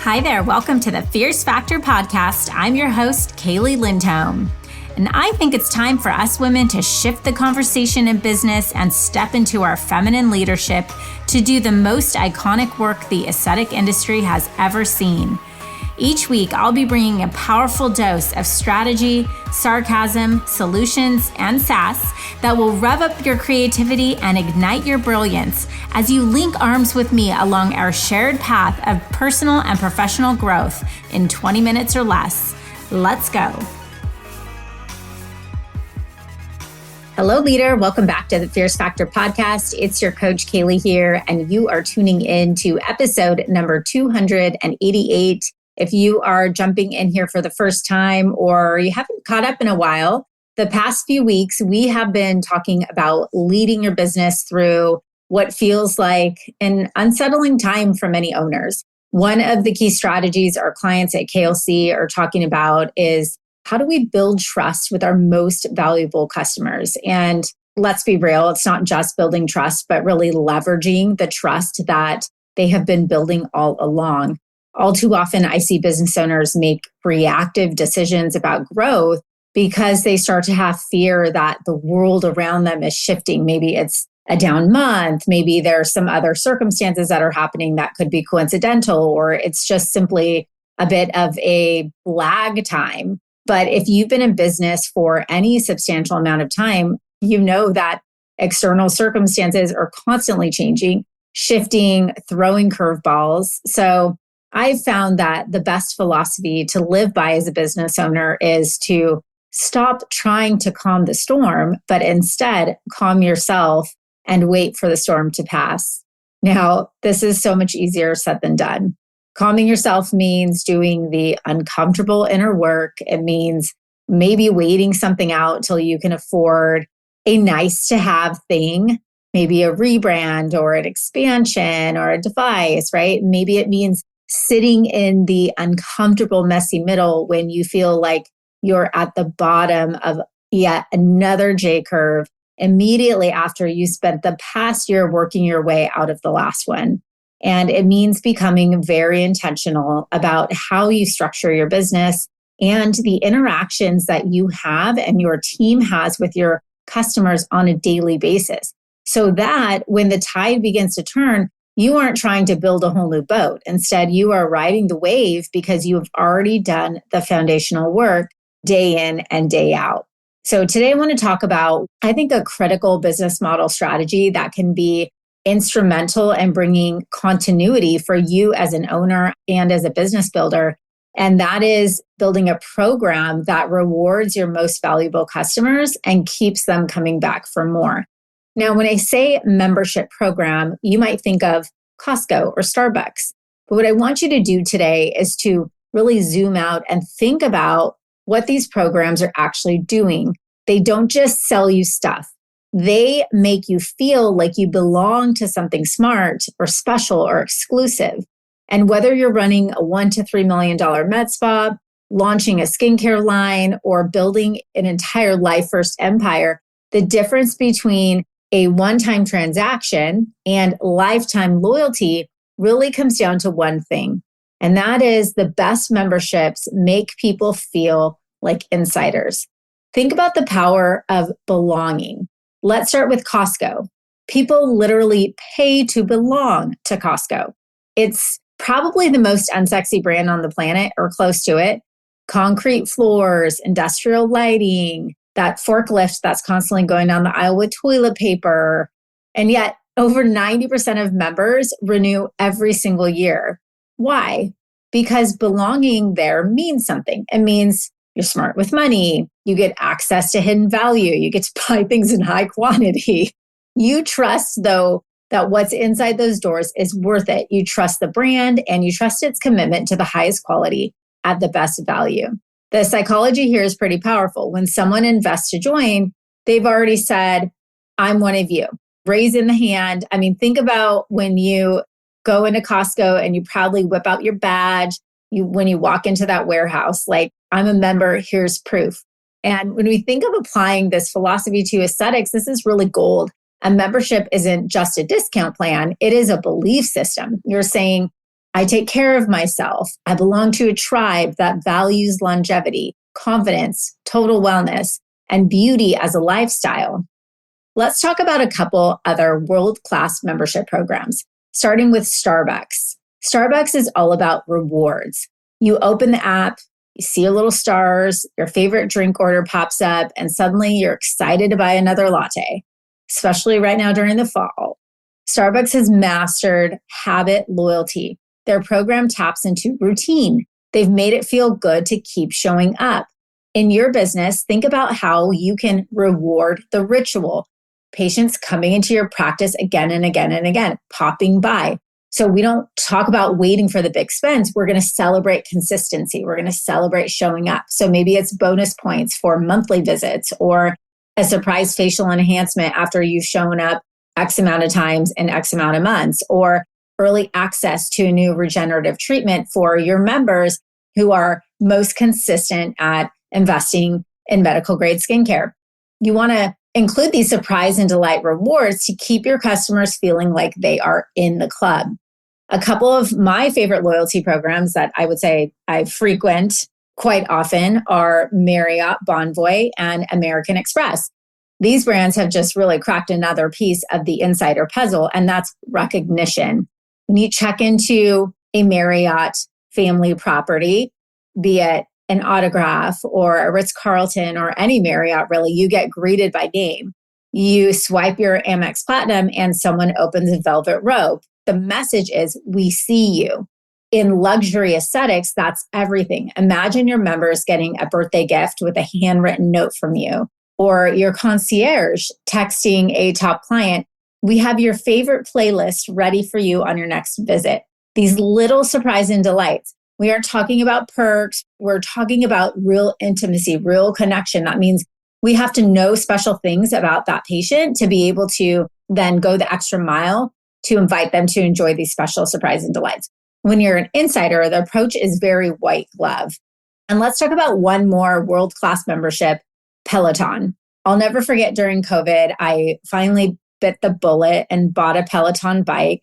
Hi there, welcome to the Fierce Factor podcast. I'm your host, Kaylee Lindholm. And I think it's time for us women to shift the conversation in business and step into our feminine leadership to do the most iconic work the aesthetic industry has ever seen. Each week, I'll be bringing a powerful dose of strategy, sarcasm, solutions, and sass that will rev up your creativity and ignite your brilliance as you link arms with me along our shared path of personal and professional growth in 20 minutes or less. Let's go. Hello, leader. Welcome back to the Fierce Factor podcast. It's your coach, Kaylee here, and you are tuning in to episode number 288. If you are jumping in here for the first time or you haven't caught up in a while, the past few weeks, we have been talking about leading your business through what feels like an unsettling time for many owners. One of the key strategies our clients at KLC are talking about is how do we build trust with our most valuable customers? And let's be real, it's not just building trust, but really leveraging the trust that they have been building all along. All too often, I see business owners make reactive decisions about growth because they start to have fear that the world around them is shifting. Maybe it's a down month. Maybe there are some other circumstances that are happening that could be coincidental, or it's just simply a bit of a lag time. But if you've been in business for any substantial amount of time, you know that external circumstances are constantly changing, shifting, throwing curveballs. So I've found that the best philosophy to live by as a business owner is to stop trying to calm the storm, but instead calm yourself and wait for the storm to pass. Now, this is so much easier said than done. Calming yourself means doing the uncomfortable inner work. It means maybe waiting something out till you can afford a nice to have thing, maybe a rebrand or an expansion or a device, right? Maybe it means sitting in the uncomfortable, messy middle when you feel like you're at the bottom of yet another J curve immediately after you spent the past year working your way out of the last one. And it means becoming very intentional about how you structure your business and the interactions that you have and your team has with your customers on a daily basis. So that when the tide begins to turn, you aren't trying to build a whole new boat. Instead, you are riding the wave because you have already done the foundational work day in and day out. So today I want to talk about, I think, a critical business model strategy that can be instrumental in bringing continuity for you as an owner and as a business builder. And that is building a program that rewards your most valuable customers and keeps them coming back for more. Now, when I say membership program, you might think of Costco or Starbucks. But what I want you to do today is to really zoom out and think about what these programs are actually doing. They don't just sell you stuff. They make you feel like you belong to something smart or special or exclusive. And whether you're running a $1 to $3 million med spa, launching a skincare line, or building an entire life first empire, the difference between a one-time transaction and lifetime loyalty really comes down to one thing. And that is the best memberships make people feel like insiders. Think about the power of belonging. Let's start with Costco. People literally pay to belong to Costco. It's probably the most unsexy brand on the planet or close to it. Concrete floors, industrial lighting, that forklift that's constantly going down the aisle with toilet paper. And yet over 90% of members renew every single year. Why? Because belonging there means something. It means you're smart with money. You get access to hidden value. You get to buy things in high quantity. You trust, though, that what's inside those doors is worth it. You trust the brand and you trust its commitment to the highest quality at the best value. The psychology here is pretty powerful. When someone invests to join, they've already said, I'm one of you. Raise in the hand. I mean, think about when you go into Costco and you proudly whip out your badge. When you walk into that warehouse, like, I'm a member, here's proof. And when we think of applying this philosophy to aesthetics, this is really gold. A membership isn't just a discount plan. It is a belief system. You're saying, I take care of myself. I belong to a tribe that values longevity, confidence, total wellness, and beauty as a lifestyle. Let's talk about a couple other world-class membership programs, starting with Starbucks. Starbucks is all about rewards. You open the app, you see your little stars, your favorite drink order pops up, and suddenly you're excited to buy another latte, especially right now during the fall. Starbucks has mastered habit loyalty. Their program taps into routine. They've made it feel good to keep showing up. In your business, think about how you can reward the ritual. Patients coming into your practice again and again and again, popping by. So we don't talk about waiting for the big spends. We're going to celebrate consistency. We're going to celebrate showing up. So maybe it's bonus points for monthly visits or a surprise facial enhancement after you've shown up X amount of times in X amount of months, or early access to a new regenerative treatment for your members who are most consistent at investing in medical grade skincare. You want to include these surprise and delight rewards to keep your customers feeling like they are in the club. A couple of my favorite loyalty programs that I would say I frequent quite often are Marriott Bonvoy and American Express. These brands have just really cracked another piece of the insider puzzle, and that's recognition. When you check into a Marriott family property, be it an autograph or a Ritz-Carlton or any Marriott, really, you get greeted by name. You swipe your Amex Platinum and someone opens a velvet robe. The message is, we see you. In luxury aesthetics, that's everything. Imagine your members getting a birthday gift with a handwritten note from you, or your concierge texting a top client, we have your favorite playlist ready for you on your next visit. These little surprise and delights. We aren't talking about perks. We're talking about real intimacy, real connection. That means we have to know special things about that patient to be able to then go the extra mile to invite them to enjoy these special surprise and delights. When you're an insider, the approach is very white glove. And let's talk about one more world-class membership, Peloton. I'll never forget during COVID, I finally bit the bullet and bought a Peloton bike.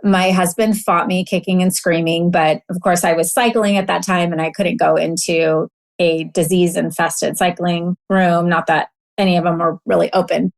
My husband fought me kicking and screaming, but of course I was cycling at that time and I couldn't go into a disease-infested cycling room, not that any of them were really open.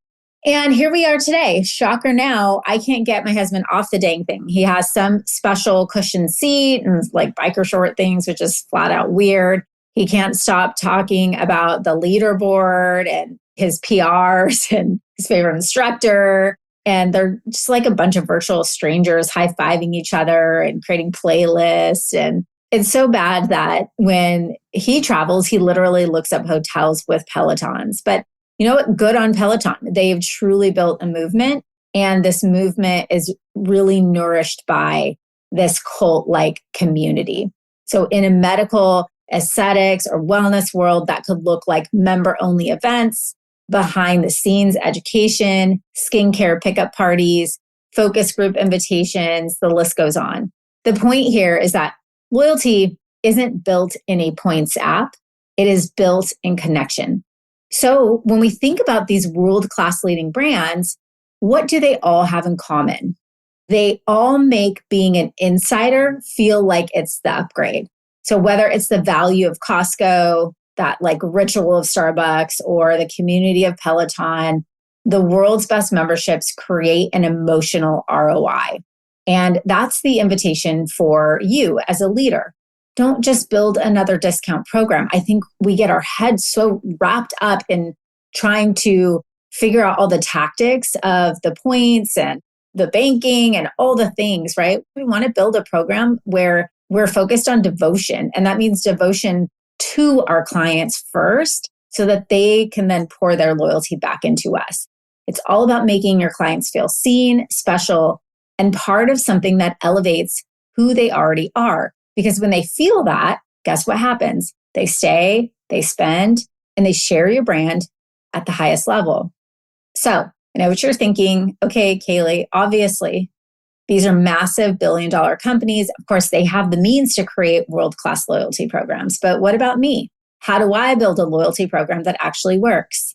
And here we are today. Shocker now, I can't get my husband off the dang thing. He has some special cushion seat and like biker short things, which is flat out weird. He can't stop talking about the leaderboard and his PRs and his favorite instructor. And they're just like a bunch of virtual strangers high-fiving each other and creating playlists. And it's so bad that when he travels, he literally looks up hotels with Pelotons. But you know what? Good on Peloton. They've truly built a movement. And this movement is really nourished by this cult-like community. So in a medical aesthetics or wellness world, that could look like member-only events, behind the scenes education, skincare pickup parties, focus group invitations, the list goes on. The point here is that loyalty isn't built in a points app. It is built in connection. So when we think about these world-class leading brands, what do they all have in common? They all make being an insider feel like it's the upgrade. So whether it's the value of Costco, that like ritual of Starbucks, or the community of Peloton, the world's best memberships create an emotional ROI. And that's the invitation for you as a leader. Don't just build another discount program. I think we get our heads so wrapped up in trying to figure out all the tactics of the points and the banking and all the things, right? We want to build a program where we're focused on devotion. And that means devotion to our clients first so that they can then pour their loyalty back into us. It's all about making your clients feel seen, special, and part of something that elevates who they already are. Because when they feel that, guess what happens? They stay, they spend, and they share your brand at the highest level. So I know what you're thinking. Okay, Kaylee, obviously, these are massive billion-dollar companies. Of course, they have the means to create world-class loyalty programs. But what about me? How do I build a loyalty program that actually works?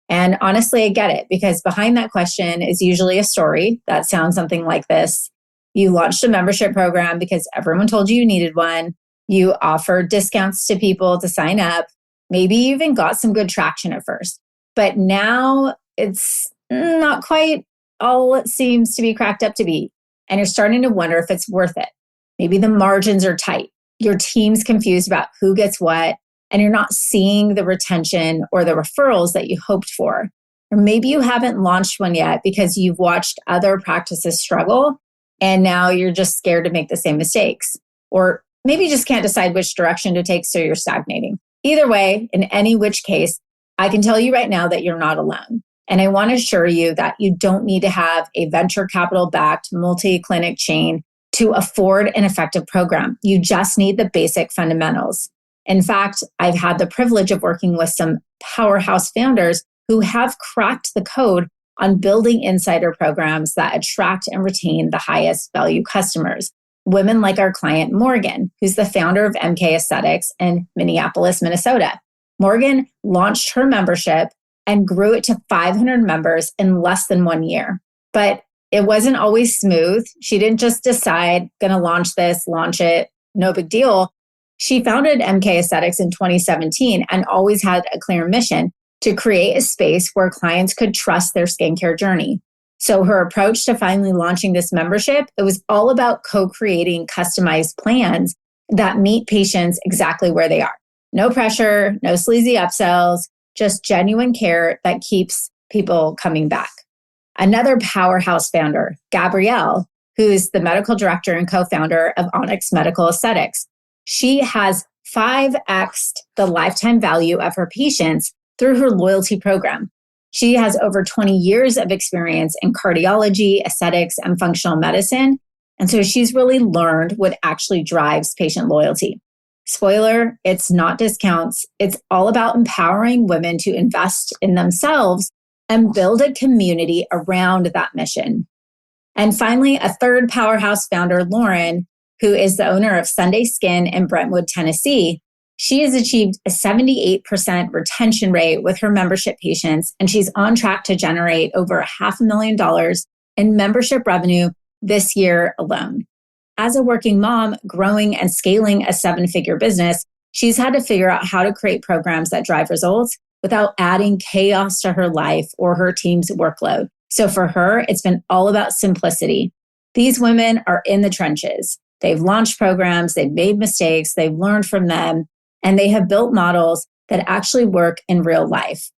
And honestly, I get it, because behind that question is usually a story that sounds something like this. You launched a membership program because everyone told you needed one. You offered discounts to people to sign up. Maybe you even got some good traction at first. But now it's not quite all it seems to be cracked up to be. And you're starting to wonder if it's worth it. Maybe the margins are tight. Your team's confused about who gets what, and you're not seeing the retention or the referrals that you hoped for. Or maybe you haven't launched one yet because you've watched other practices struggle and now you're just scared to make the same mistakes. Or maybe you just can't decide which direction to take, so you're stagnating. Either way, in any which case, I can tell you right now that you're not alone. And I want to assure you that you don't need to have a venture capital backed multi-clinic chain to afford an effective program. You just need the basic fundamentals. In fact, I've had the privilege of working with some powerhouse founders who have cracked the code on building insider programs that attract and retain the highest value customers. Women like our client, Morgan, who's the founder of MK Aesthetics in Minneapolis, Minnesota. Morgan launched her membership and grew it to 500 members in less than 1 year. But it wasn't always smooth. She didn't just decide, going to launch this, launch it, no big deal. She founded MK Aesthetics in 2017 and always had a clear mission to create a space where clients could trust their skincare journey. So her approach to finally launching this membership, it was all about co-creating customized plans that meet patients exactly where they are. No pressure, no sleazy upsells, just genuine care that keeps people coming back. Another powerhouse founder, Gabrielle, who's the medical director and co-founder of Onyx Medical Aesthetics. She has 5x'd the lifetime value of her patients through her loyalty program. She has over 20 years of experience in cardiology, aesthetics, and functional medicine. And so she's really learned what actually drives patient loyalty. Spoiler, it's not discounts. It's all about empowering women to invest in themselves and build a community around that mission. And finally, a third powerhouse founder, Lauren, who is the owner of Sunday Skin in Brentwood, Tennessee. She has achieved a 78% retention rate with her membership patients, and she's on track to generate over $500,000 in membership revenue this year alone. As a working mom, growing and scaling a 7-figure business, she's had to figure out how to create programs that drive results without adding chaos to her life or her team's workload. So for her, it's been all about simplicity. These women are in the trenches. They've launched programs, they've made mistakes, they've learned from them, and they have built models that actually work in real life.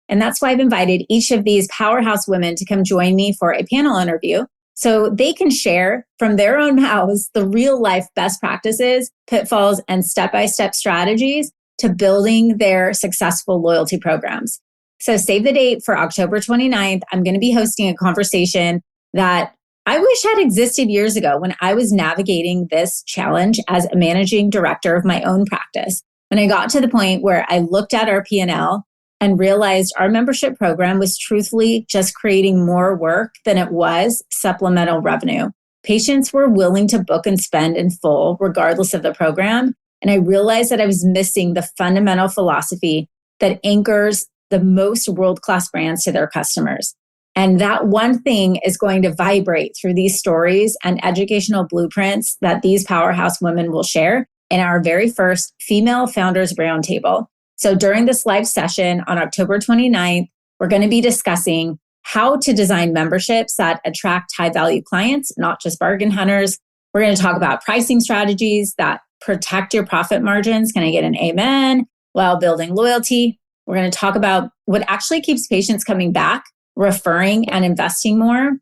And that's why I've invited each of these powerhouse women to come join me for a panel interview so they can share from their own mouths the real life best practices, pitfalls, and step-by-step strategies to building their successful loyalty programs. So save the date for October 29th. I'm going to be hosting a conversation that I wish had existed years ago when I was navigating this challenge as a managing director of my own practice. When I got to the point where I looked at our P&L and realized our membership program was truthfully just creating more work than it was supplemental revenue. Patients were willing to book and spend in full regardless of the program. And I realized that I was missing the fundamental philosophy that anchors the most world-class brands to their customers. And that one thing is going to vibrate through these stories and educational blueprints that these powerhouse women will share in our very first Female Founders Roundtable. So during this live session on October 29th, we're going to be discussing how to design memberships that attract high-value clients, not just bargain hunters. We're going to talk about pricing strategies that protect your profit margins. Can I get an amen? While building loyalty. We're going to talk about what actually keeps patients coming back, referring and investing more.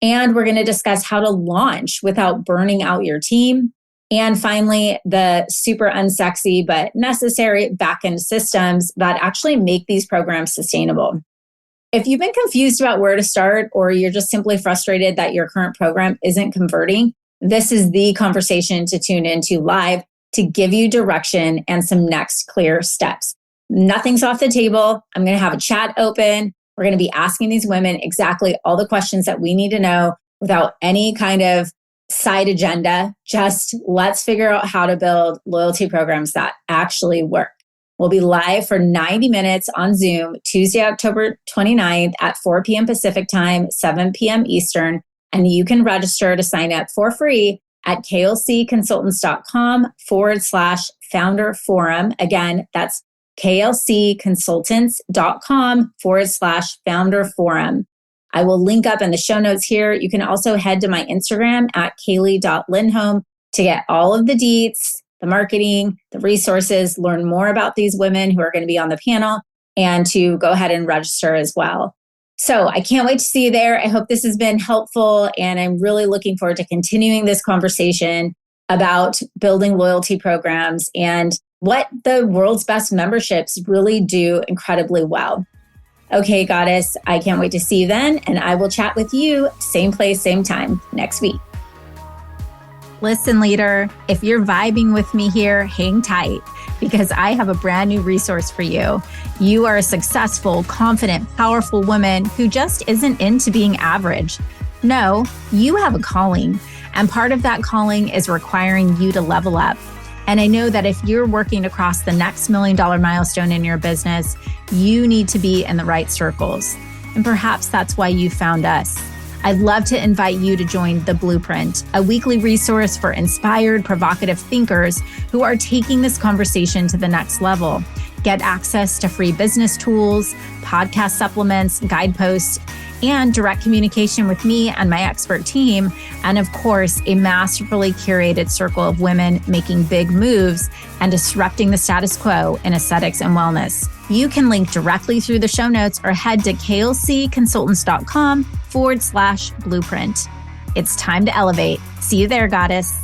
And we're going to discuss how to launch without burning out your team. And finally, the super unsexy but necessary back-end systems that actually make these programs sustainable. If you've been confused about where to start, or you're just simply frustrated that your current program isn't converting, this is the conversation to tune into live to give you direction and some next clear steps. Nothing's off the table. I'm going to have a chat open. We're going to be asking these women exactly all the questions that we need to know without any kind of side agenda. Just let's figure out how to build loyalty programs that actually work. We'll be live for 90 minutes on Zoom, Tuesday, October 29th at 4 p.m. Pacific time, 7 p.m. Eastern. And you can register to sign up for free at klcconsultants.com/founder forum. Again, that's klcconsultants.com/founder forum. I will link up in the show notes here. You can also head to my Instagram at kaylee.lindholm to get all of the deets, the marketing, the resources, learn more about these women who are going to be on the panel, and to go ahead and register as well. So I can't wait to see you there. I hope this has been helpful, and I'm really looking forward to continuing this conversation about building loyalty programs and what the world's best memberships really do incredibly well. Okay, Goddess, I can't wait to see you then, and I will chat with you same place, same time next week. Listen, leader, if you're vibing with me here, hang tight, because I have a brand new resource for you. You are a successful, confident, powerful woman who just isn't into being average. No, you have a calling, and part of that calling is requiring you to level up. And I know that if you're working across the next $1 million milestone in your business, you need to be in the right circles. And perhaps that's why you found us. I'd love to invite you to join The Blueprint, a weekly resource for inspired, provocative thinkers who are taking this conversation to the next level. Get access to free business tools, podcast supplements, guideposts, and direct communication with me and my expert team. And of course, a masterfully curated circle of women making big moves and disrupting the status quo in aesthetics and wellness. You can link directly through the show notes or head to klcconsultants.com/blueprint. It's time to elevate. See you there, Goddess.